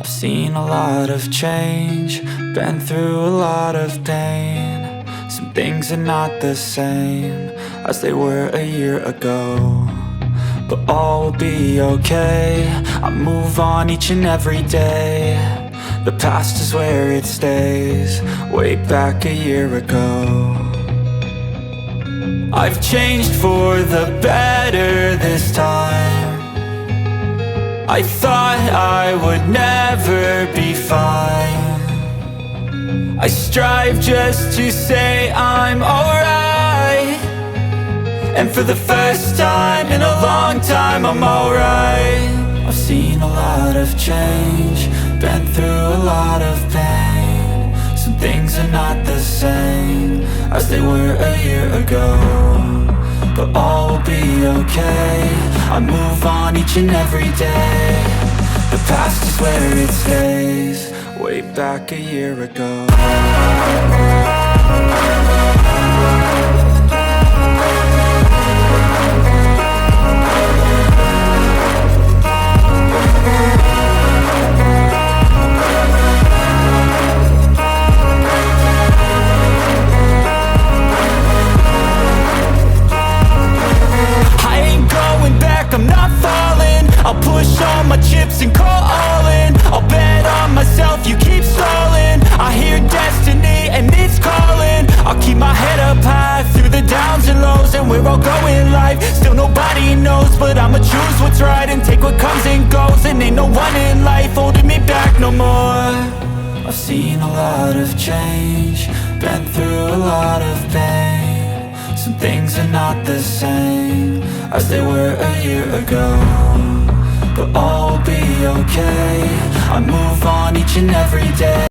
I've seen a lot of change, been through a lot of pain. Some things are not the same as they were a year ago, but all will be okay. I move on each and every day. The past is where it stays, way back a year ago. I've changed for the better this time. I thought I would never be fine. I strive just to say I'm alright, and for the first time in a long time I'm alright. I've seen a lot of change, been through a lot of pain. Some things are not the same as they were a year ago, but all will be okay. I move on each and every day. The past is where it stays, way back a year ago. I'm not falling, I'll push all my chips and call all in. I'll bet on myself, you keep stalling. I hear destiny and it's calling. I'll keep my head up high through the downs and lows, and we're all going life. Still nobody knows, but I'ma choose what's right and take what comes and goes. And ain't no one in life holding me back no more. I've seen a lot of change, been through a lot of pain. Some things are not the same as they were a year ago, but all will be okay. I move on each and every day.